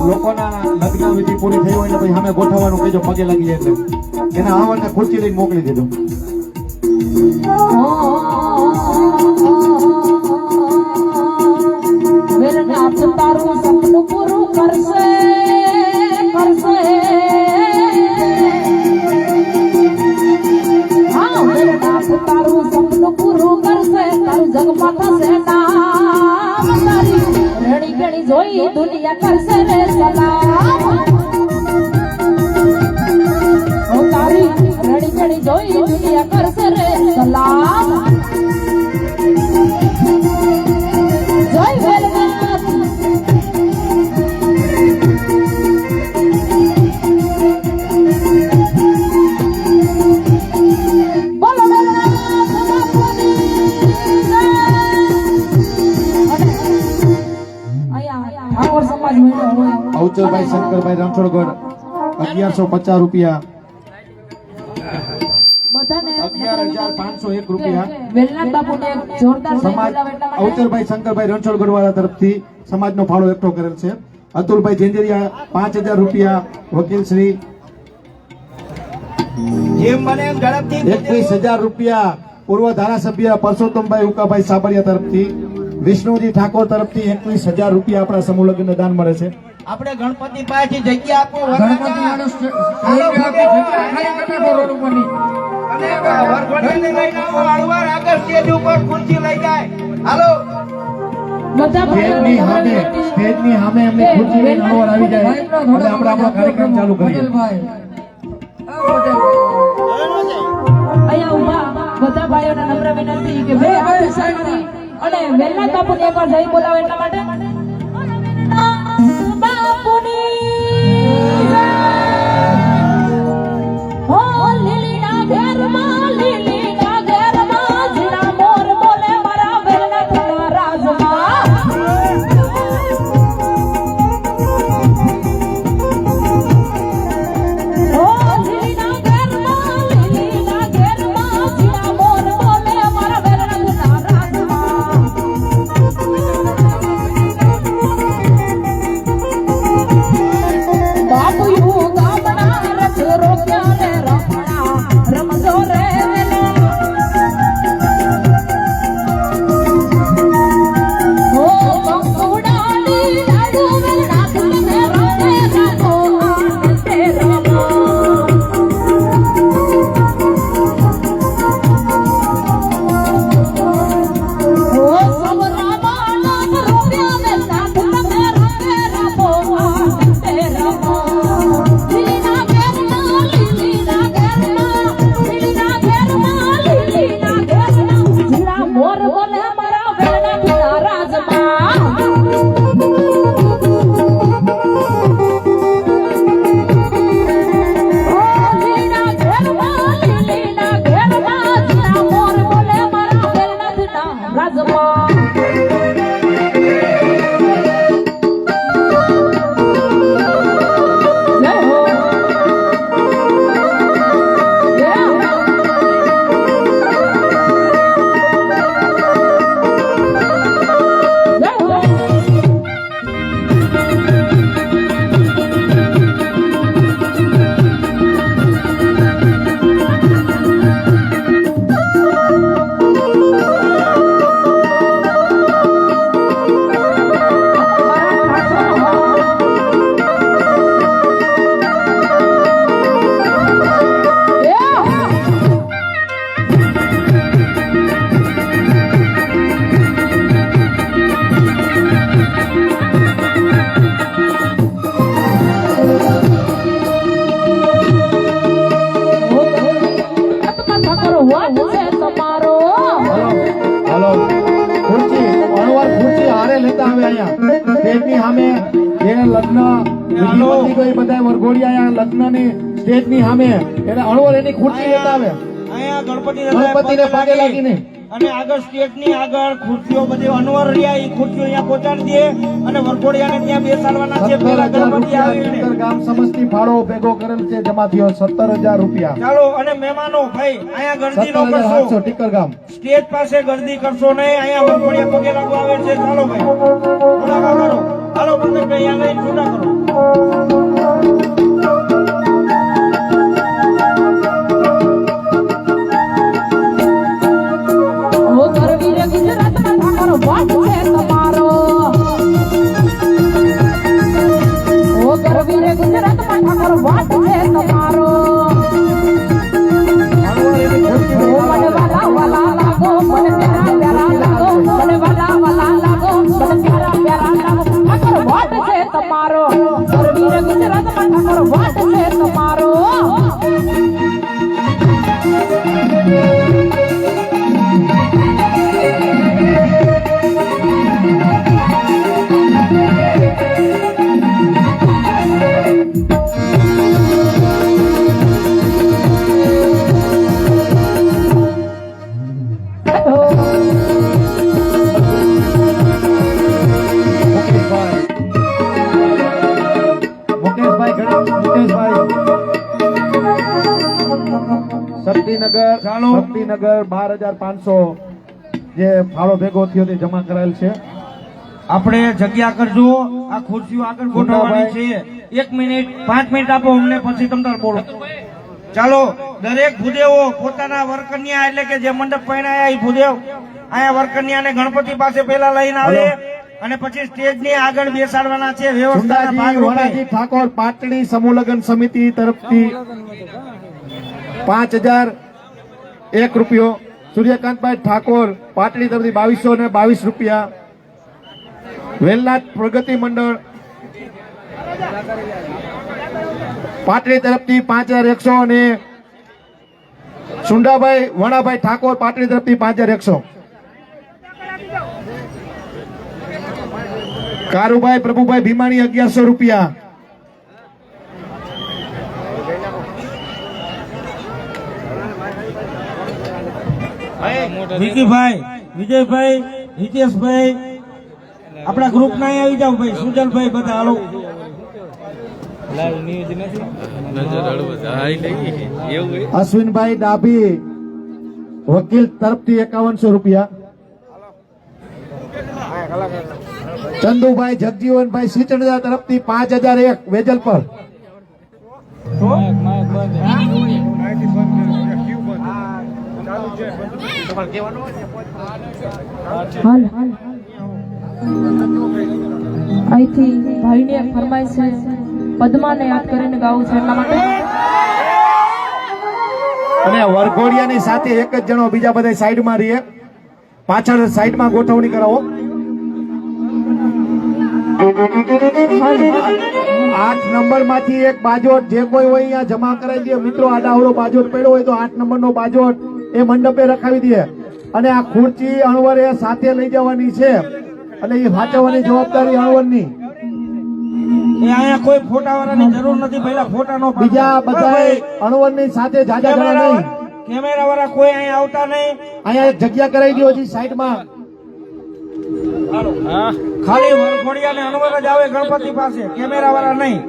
લોકોના લગ્ન વિધિ પૂરી થઈ હોય ને પછી સામે ગોઠવવાનું કહેજો, પગે લાગી એટલે એના આવવાને ખુરશી લઈને મોકલી દેજો. તારું સપનું પૂરું કરશે કરશે. હા તારું સપનું પૂરું કરશે, તારું જગમાં થશે નામ. તારી રેણી કેણી જોઈ દુનિયા કરશે રે સલામ. તારી રેણી કેણી જોઈ દુનિયા કરશે રે સલામ. જય વેલનાથ. બોલો વેલનાથ બાપુની જય. અહીંયા ઠાકોર સમાજ મેળો હોય. અવચરભાઈ શંકરભાઈ રણછોડગઢ 1150 રૂપિયા. બધાને 11,501 રૂપિયા. વેલનાથ બાપુને એક જોરદાર સમાજ અવચરભાઈ શંકરભાઈ રણછોડગઢ વાળા તરફથી સમાજનો ફાળો એકઠો કરેલ છે. અતુલભાઈ જેંજરિયા 5,000 રૂપિયા. વકીલ શ્રી જેમ બને એમ ઝડપથી 21,000 રૂપિયા. પૂર્વ ધારાસભ્ય પરસોત્તમભાઈ ઉકાભાઈ સાબરિયા તરફથી. વિષ્ણુજી ઠાકોર તરફથી 21,000 રૂપિયા આપણા સમૂહ લગ્ન દાન મળે છે. આપણે ગણપતિ પાસેથી જગ્યા આપો. ગણપતિ વાળો અને વરઘોડાને લઈને આવો. હળવાર આગળ સ્ટેજ ઉપર ખુરશી લઈ જાય. હાલો બધા સ્ટેજની સામે એમની ખુરશી લઈને અણવર આવી જાય અને આપણે આપણો કાર્યક્રમ ચાલુ કરીએ. અહીંયા ઉભા બધા ભાઈઓને નમ્ર વિનંતી કે બે હાથ સાંકળી અને વેલનાથ બાપુને એકવાર જય બોલાવો એટલા માટે. બાપુની જય. હો લીલીના ઘેરમાં લીલીના ઘેરમાં જીણા મોર બોલે મારા વેલનાથના રાજમાં. હો લીલીના ઘેરમાં લીલીના ઘેરમાં જીણા મોર બોલે મારા વેલનાથના રાજમાં. બાપુયું ગામડા રથ રોક્યા ને રમણા રમજો રે વેલા. હો કંકુડાની લાડુ વેલનાથ ને રમે રાખો આનંદે રમો. હો સવરા બાળક રોપ્યા વેલનાથ તમે રમે રાખો આનંદે રમો. લીલીના ઘેરમાં લીલીના ઘેરમાં લીલીના ઘેરમાં લીલીના ઘેરમાં જીણા મોર બોલે મારા વેલનાથના રાજમાં. ઓ લીલીના ઘેરમાં લીલીના ઘેરમાં જીણા મોર બોલે મારા વેલનાથના રાજમાં. જય હો. જય હો. જય હો. હાલો ખુરશી અણવર ખુરશી હારે લેતા આવે અહીંયા સ્ટેજની સામે જે લગ્ન વિધિ બધી કોઈ બધા વરઘોડી અહીંયા લગ્નની સ્ટેજની સામે એટલે અણવર એની ખુરશી લેતા આવે. અહીંયા ગણપતિને પગે લાગીને અને આગળ સ્ટેજની આગળ ખુરશીઓ બધી અનવર રહ્યા એ ખુરશીઓ અહીંયા પહોંચાડી દે અને વરઘોડિયાને ત્યાં બેસાડવાના છે. પેલા ગણપતિ આવીને ગામ સમસ્તી ફાળો ભેગો કરેલ છે, જમા થયો 17,000 રૂપિયા. ચાલો અને મહેમાનો ભાઈ અહીંયા ગર્દી નો 17,700 કરશો. ટીકર ગામ સ્ટેજ પાસે ગર્દી કરશો નહીં. અહીંયા વરઘોડિયા પગે લાગવા આવે છે. ચાલો ભાઈ થોડા કરો. હાલો પ્રદેશભાઈ અહીંયા લઈને છૂટા કરો. ઓ કરવીર ગુજરાતના ઠાકોર વાટ છે તમારો ઓ કરવીર ગુજરાતમાં ઠાકોર વાટ છે તમારો ઓ મને વાલા વાલા લાગો મને પ્યારા પ્યારા લાગો મને વાલા વાલા લાગો મને પ્યારા પ્યારા લાગો ઠાકોર વાટ છે તમારો કરવીર ગુજરાતમાં ઠાકોર વાટ છે તમારો શક્તિનગર 12,500 જે ફાળો ભેગો થયો તે જમા કરાયેલ છે. આપણે જગ્યા કરજો, આ ખુરશીઓ આગળ ગોઠવવાની છે. 1 મિનિટ 5 મિનિટ આપો અમને, પછી તમ તાર બોલો. ચાલો, દરેક ભૂદેવો પોતાના વરકન્યા એટલે કે જે મંડપ પહેણાયા એ ભૂદેવ અહીંયા વરકન્યાને ગણપતિ પાસે પહેલા લઈને આવે અને પછી સ્ટેજની આગળ બેસાડવાના છે. વ્યવસ્થાના ભાગરૂપે વડાજી ઠાકોર પાટણી સમૂહ લગ્ન સમિતિ તરફથી 5,001 રૂપિયો, સૂર્યકાંતભાઈ ઠાકોર પાટણી તરફથી 2,222 રૂપિયા, વેલનાથ પ્રગતિ મંડળ પાટણી તરફથી 5,100 અને સુંડાભાઈ વણાભાઈ ઠાકોર પાટણી તરફથી 5,100. કારુભાઈ પ્રભુભાઈ ભીમાણી 1,100 રૂપિયા. વિકીભાઈ, વિજયભાઈ, હિતેશભાઈ, આપણા ગ્રુપ ના આવી જાવ ભાઈ, સુજલભાઈ, બધા હાલો. અશ્વિનભાઈ ડાભી વકીલ તરફથી 5100 રૂપિયા. ચંદુભાઈ જગજીવનભાઈ સિંચણજા તરફથી 5,001 વેજલ પર. અહીંથી ભાઈને ફરમાઈશ છે પદ્માને યાદ કરીને ગાવું છે એટલા માટે. અને વરઘોડિયાની સાથે એક જ જણો, બીજા બધા સાઈડમાં રહીએ, પાછળ સાઈડમાં ગોઠવણી કરાવો. 8 નંબર માંથી એક બાજોટ જે કોઈ હોય અહીંયા જમા કરાવી દે મિત્રો. આડાવડો બાજોટ પડ્યો હોય તો 8 નંબરનો બાજોટ એ મંડપે રખાવી દે. અને આ ખુરચી અણવરે સાથે લઈ જવાની છે અને એ સાચવવાની જવાબદારી અણવરની. એ અહીંયા કોઈ ફોટા વાળાની જરૂર નથી, પહેલા ફોટા નો. બીજા બધા અણવરની સાથે જાજા જણા નહીં, કેમેરા વાળા કોઈ અહીંયા આવતા નહીં. અહીંયા એક જગ્યા કરાવી દો હજી સાઈડમાં. ખાલી વરઘોડિયા ને અનવર જ આવે ગણપતિ પાસે, કેમેરા વાળા નહીં.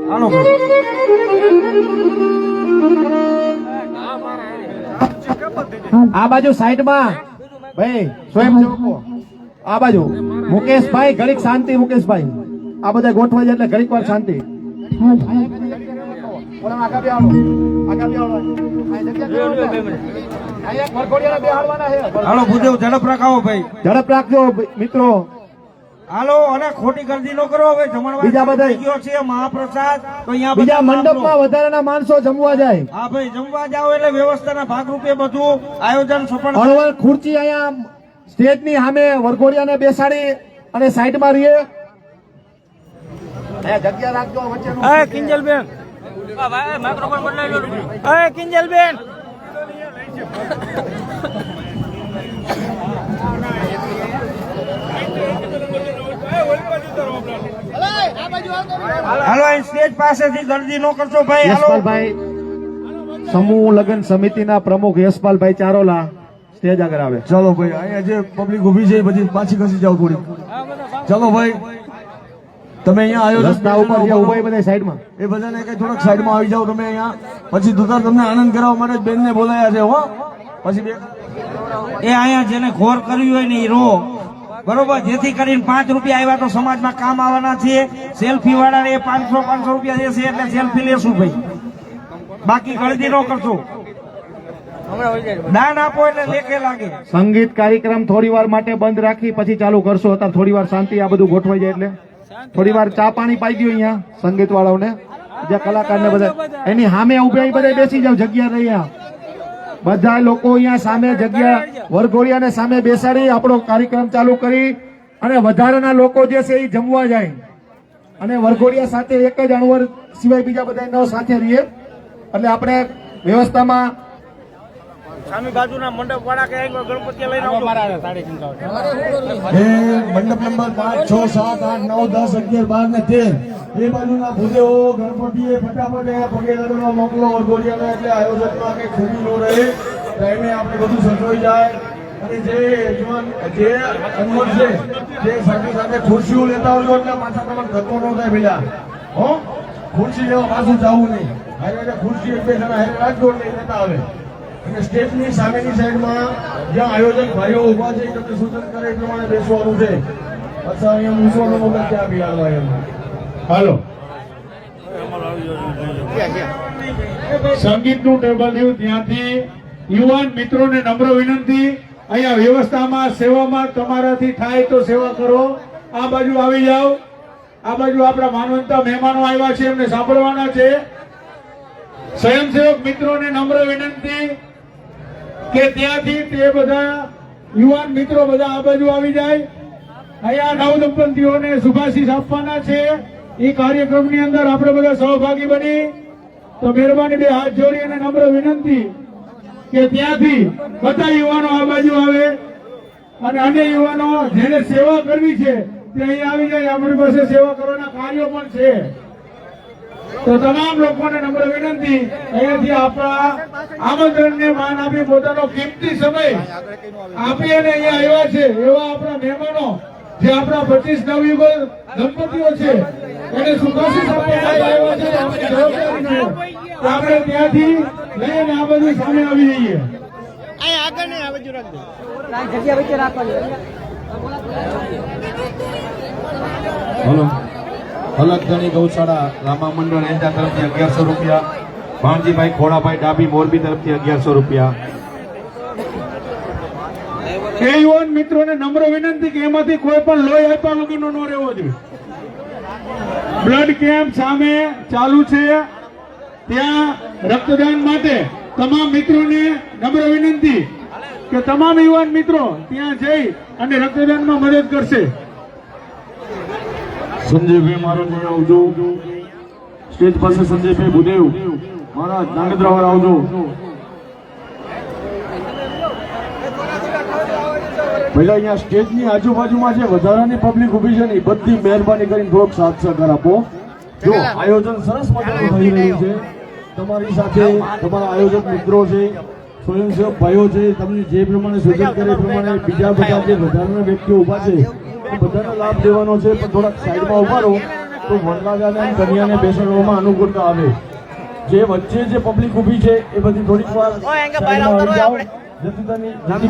હાલો આ બાજુ સાઈડમાં ભાઈ સ્વયંસેવકો, આ બાજુ મુકેશભાઈ, ઘડીક શાંતિ. મુકેશભાઈ, આ બધા ગોઠવાઈ જાય એટલે ઘડીક વાર શાંતિ. હાલો ભૂદેવ, ઝડપ રખાવો ભાઈ, ઝડપ રાખજો મિત્રો. હાલો, અને ખોટી ગર્દી ન કરો. હવે જમણવાર બીજા બધા થઈ ગયો છે મહાપ્રસાદ, તો અહીંયા બીજા બધા મંડપમાં વધારાના માણસો જમવા જાય. હા ભાઈ, જમવા જાઓ એટલે વ્યવસ્થાના ભાગરૂપે બધું આયોજન સફળ. અણવર ખુરચી અહીંયા સ્ટેજની સામે વરઘોડિયાને બેસાડી અને સાઈડમાં રહીએ. જગ્યા રાખજો વચ્ચેનું. કિંજલબેન, માઇક્રોફોન બદલાઈ લો. કિંજલબેન, હાલો અહીં સ્ટેજ પાસેથી ગર્દી ન કરશો ભાઈ. હાલો યશપાલભાઈ, સમૂહ લગ્ન સમિતિના પ્રમુખ યશપાલભાઈ ચારોલા સ્ટેજ આગળ આવે. ચાલો ભાઈ, અહીંયા જે પબ્લિક ઉભી છે એ બધી પાછી ખસી જાવ થોડી. ચાલો ભાઈ, તમે અહીંયા આયોજન રસ્તા ઉપર જે ઉભા એ બધા સાઈડમાં. એ બધાને કઈ થોડાક સાઈડમાં આવી જાવ તમે અહીંયા. પછી દુધાર તમને આનંદ કરાવવા માટે બેનને બોલાયા છે હો. પછી એ અહીંયા જેને ઘોર કર્યું હોય ને એ રો બરોબર, જેથી કરીને 5 રૂપિયા આવ્યા તો સમાજમાં કામ આવવાના છે. સેલ્ફી વાળાને 500 રૂપિયા દેશે એટલે સેલ્ફી લેશું ભાઈ, બાકી ગળદી ન કરશો. દાન આપો એટલે લેખે લાગે. સંગીત કાર્યક્રમ થોડી વાર માટે બંધ રાખી પછી ચાલુ કરશો. અત્યારે થોડી વાર શાંતિ, આ બધું ગોઠવાઈ જાય એટલે થોડી વાર ચા પાણી પાઈ દો અહીંયા સંગીત વાળાઓને, જે કલાકારને બધા એની સામે ઉભા બધા બેસી જાવ, જગ્યા રહ્યા બધા લોકો અહીંયા સામે જગ્યા વરઘોડિયાને સામે બેસાડી આપણો કાર્યક્રમ ચાલુ કરી અને વધારાના લોકો જે છે એ જમવા જાય અને વરઘોડિયા સાથે એક જ અણવર સિવાય બીજા બધા ન સાથે રહીએ એટલે આપણે વ્યવસ્થામાં સામી બાજુના મંડપ વાળા કે ગણપતિ લઈને આવજો. એ મંડપ નંબર 5, 6, 7, 8, 9, 10, 11, 12 ને 13 એ બાજુના ભૂદેવો ગણપતિએ ફટાફટ અહીંયા પગે લાગવા મોકલો વરઘોડિયાને, એટલે આયોજનમાં કઈ ખૂબી ન રહે, ટાઈમે આપણે બધું સચવાઈ જાય. અને જે યજમાન જે અનવર છે જે સાથે સાથે ખુરશીઓ લેતા આવજો એટલે પાછા તમારે ધક્કો ન થાય પેલા. હો, ખુરશી લેવા પાછું જવું નહીં, હારે ખુરશી એક બે જણા હારે રાખજો એટલે લેતા આવે. અને સ્ટેજની સામેની સાઈડમાં જ્યાં આયોજક ભાઈઓ ઉભા છે એ તમને સૂચન કરે એ પ્રમાણે બેસવાનું છે. અચ્છા, અહીંયા મૂસવાનો વગર ત્યાં બિહાડવા એમ. હાલો, સંગીતનું ટેબલ થયું ત્યાંથી યુવાન મિત્રોને નમ્ર વિનંતી, અહીંયા વ્યવસ્થામાં સેવામાં તમારાથી થાય તો સેવા કરો. આ બાજુ આવી જાઓ, આ બાજુ આપણા માનવંતા મહેમાનો આવ્યા છે એમને સાંભળવાના છે. સ્વયંસેવક મિત્રોને નમ્ર વિનંતી કે ત્યાંથી તે બધા યુવાન મિત્રો બધા આ બાજુ આવી જાય. અહીંયા નવ દંપતીઓને શુભાશીષ આપવાના છે. એ કાર્યક્રમની અંદર આપણે બધા સહભાગી બની તો મહેરબાની બે હાથ જોડી અને નમ્ર વિનંતી કે ત્યાંથી બધા યુવાનો આ બાજુ આવે અને અન્ય યુવાનો જેને સેવા કરવી છે તે અહીં આવી જાય. આપણી પાસે સેવા કરવાના કાર્યો પણ છે. તો તમામ લોકોને નમ્ર વિનંતી અહીંયાથી આપણા આમંત્રણને માન આપી પોતાનો કિંમતી સમય આપી અને અહીંયા આવ્યા છે એવા આપણા મહેમાનો જે આપણા 25 નવયુગલ દંપતીઓ છે એને શુભાશીષ આપવા આવ્યા છે. આપણે ત્યાંથી લઈને આ બધું સામે આવી જઈએ. હલો, અલગધણી ગૌશાળા રામા મંડળ એન્જા તરફથી 1100 રૂપિયા, ભાણજીભાઈ ખોડાભાઈ ડાબી મોરબી તરફથી 1100 રૂપિયા. એ યુવાન મિત્રોને નમ્ર વિનંતી કે એમાંથી કોઈ પણ લોહી આપ્યા વગરનો ન રહેવો જોઈએ. બ્લડ કેમ્પ સામે ચાલુ છે, ત્યાં રક્તદાન માટે તમામ મિત્રોને નમ્ર વિનંતી કે તમામ યુવાન મિત્રો ત્યાં જઈ અને રક્તદાનમાં મદદ કરશે. સંજયભાઈ મારો ત્યાં આવજો, સ્ટેજ પાસે સંજયભાઈ ભૂદેવ મારા નાગદ્રાવર આવજો. પહેલા અહીંયા સ્ટેજની આજુબાજુમાં જે વધારાની પબ્લિક ઉભી છે ને એ બધી મહેરબાની કરીને થોડોક સાથ સહકાર આપો. જો આયોજન સરસ મજાનું થઈ રહ્યું છે, તમારી સાથે તમારા આયોજક મિત્રો છે, સ્વયંસેવક ભાઈઓ છે, તમને જે પ્રમાણે સૂચન કરે એ પ્રમાણે બીજા બધા જે વધારાના વ્યક્તિઓ ઉભા છે એ બધાને લાભ દેવાનો છે. પણ થોડાક સાઈડમાં ઉભા રહો તો વરરાજાને અને કન્યાને બેસાડવામાં અનુકૂળતા આવે. જે વચ્ચે જે પબ્લિક ઉભી છે એ બધી થોડીક વાર સાઈડમાં આવી જાઓ જેથી